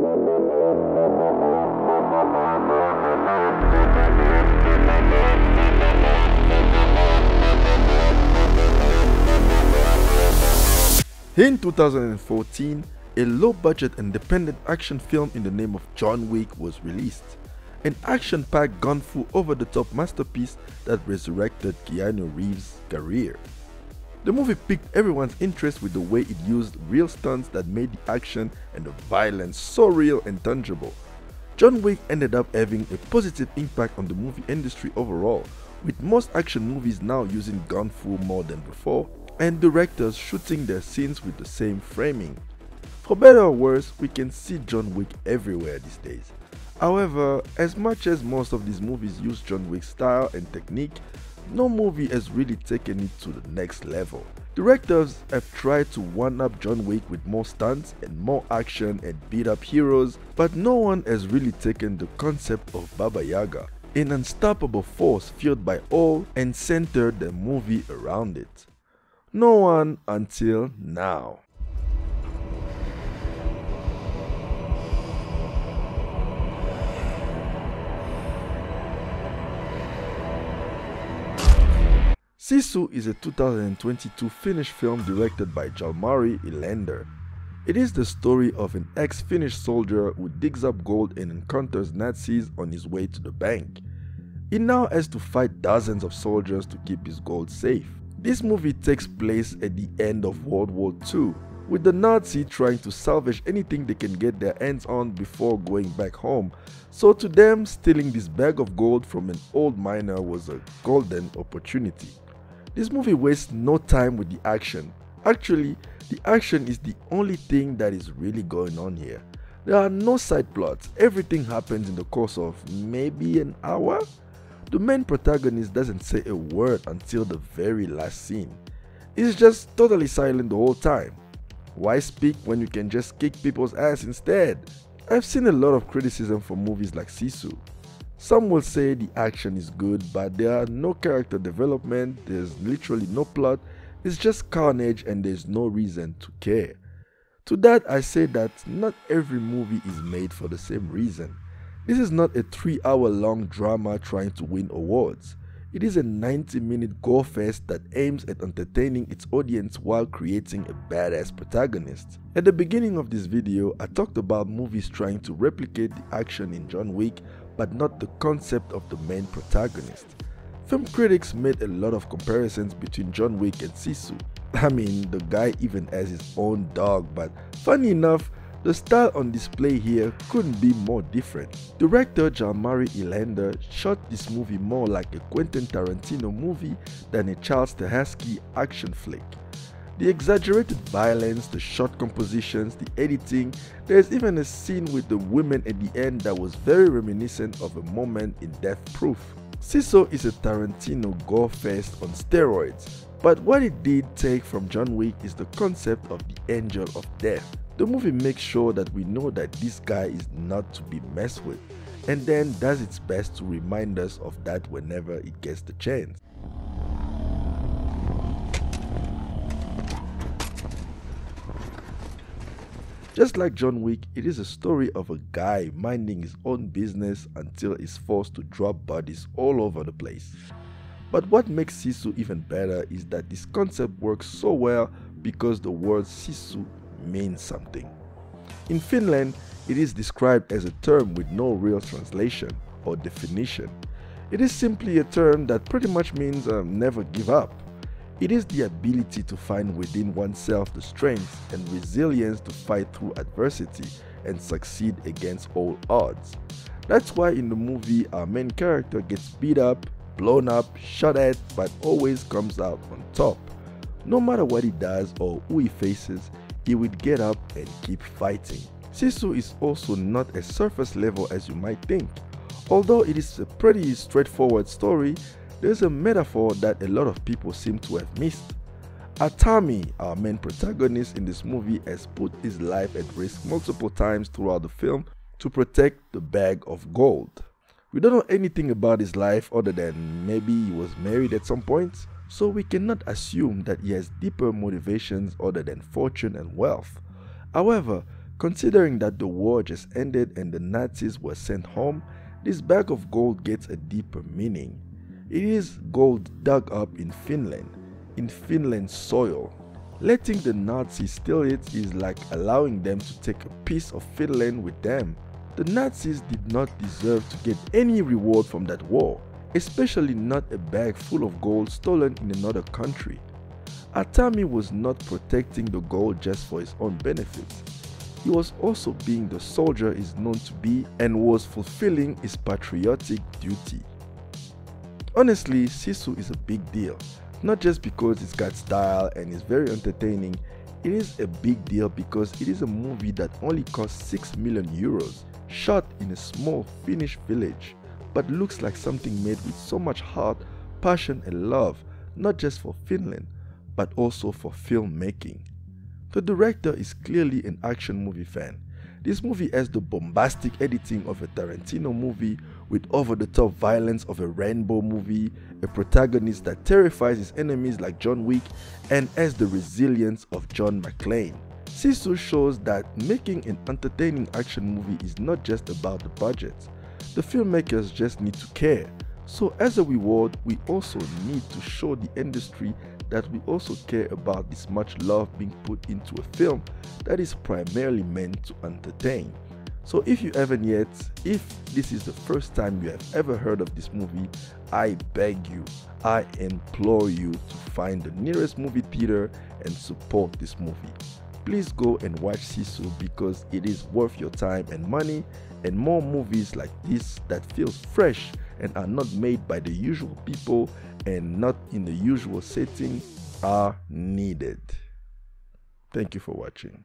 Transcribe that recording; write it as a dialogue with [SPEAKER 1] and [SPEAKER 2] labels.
[SPEAKER 1] In 2014, a low-budget independent action film in the name of John Wick was released, an action-packed gun-fu over-the-top masterpiece that resurrected Keanu Reeves' career. The movie piqued everyone's interest with the way it used real stunts that made the action and the violence so real and tangible. John Wick ended up having a positive impact on the movie industry overall, with most action movies now using gun-fu more than before, and directors shooting their scenes with the same framing. For better or worse, we can see John Wick everywhere these days. However, as much as most of these movies use John Wick's style and technique, no movie has really taken it to the next level. Directors have tried to one-up John Wick with more stunts and more action and beat-up heroes, but no one has really taken the concept of Baba Yaga, an unstoppable force fueled by all, and centered the movie around it. No one until now. Sisu is a 2022 Finnish film directed by Jalmari Ilander. It is the story of an ex-Finnish soldier who digs up gold and encounters Nazis on his way to the bank. He now has to fight dozens of soldiers to keep his gold safe. This movie takes place at the end of World War II, with the Nazis trying to salvage anything they can get their hands on before going back home, so to them stealing this bag of gold from an old miner was a golden opportunity. This movie wastes no time with the action. Actually, the action is the only thing that is really going on here. There are no side plots, everything happens in the course of maybe an hour. The main protagonist doesn't say a word until the very last scene. He's just totally silent the whole time. Why speak when you can just kick people's ass instead? I've seen a lot of criticism for movies like Sisu. Some will say the action is good, but there are no character development, there's literally no plot, it's just carnage and there's no reason to care. To that I say that not every movie is made for the same reason. This is not a 3-hour-long drama trying to win awards. It is a 90-minute gore fest that aims at entertaining its audience while creating a badass protagonist. At the beginning of this video, I talked about movies trying to replicate the action in John Wick, but not the concept of the main protagonist. Film critics made a lot of comparisons between John Wick and Sisu. I mean, the guy even has his own dog, but funny enough, the style on display here couldn't be more different. Director Jalmari Ilander shot this movie more like a Quentin Tarantino movie than a Charles Stahelski action flick. The exaggerated violence, the shot compositions, the editing, there's even a scene with the women at the end that was very reminiscent of a moment in Death Proof. Sisu is a Tarantino gore fest on steroids, but what it did take from John Wick is the concept of the Angel of Death. The movie makes sure that we know that this guy is not to be messed with, and then does its best to remind us of that whenever it gets the chance. Just like John Wick, it is a story of a guy minding his own business until he's forced to drop bodies all over the place. But what makes Sisu even better is that this concept works so well because the word Sisu means something. In Finland, it is described as a term with no real translation or definition. It is simply a term that pretty much means never give up. It is the ability to find within oneself the strength and resilience to fight through adversity and succeed against all odds. That's why in the movie our main character gets beat up, blown up, shot at, but always comes out on top. No matter what he does or who he faces, he would get up and keep fighting. Sisu is also not as surface level as you might think. Although it is a pretty straightforward story, there's a metaphor that a lot of people seem to have missed. Atami, our main protagonist in this movie, has put his life at risk multiple times throughout the film to protect the bag of gold. We don't know anything about his life other than maybe he was married at some point, so we cannot assume that he has deeper motivations other than fortune and wealth. However, Considering that the war just ended and the Nazis were sent home, this bag of gold gets a deeper meaning. It is gold dug up in Finland's soil. Letting the Nazis steal it is like allowing them to take a piece of Finland with them. The Nazis did not deserve to get any reward from that war, especially not a bag full of gold stolen in another country. Atami was not protecting the gold just for his own benefits. He was also being the soldier he is known to be and was fulfilling his patriotic duty. Honestly, Sisu is a big deal, not just because it's got style and is very entertaining. It is a big deal because it is a movie that only cost 6 million euros, shot in a small Finnish village, but looks like something made with so much heart, passion and love, not just for Finland, but also for filmmaking. The director is clearly an action movie fan. This movie has the bombastic editing of a Tarantino movie with over-the-top violence of a Rambo movie, a protagonist that terrifies his enemies like John Wick, and has the resilience of John McClane. Sisu shows that making an entertaining action movie is not just about the budget. The filmmakers just need to care. So as a reward, we also need to show the industry that we also care about this much love being put into a film that is primarily meant to entertain. So if you haven't yet, if this is the first time you have ever heard of this movie, I beg you, I implore you to find the nearest movie theater and support this movie. Please go and watch Sisu because it is worth your time and money, and more movies like this that feels fresh and are not made by the usual people and not in the usual setting are needed. Thank you for watching.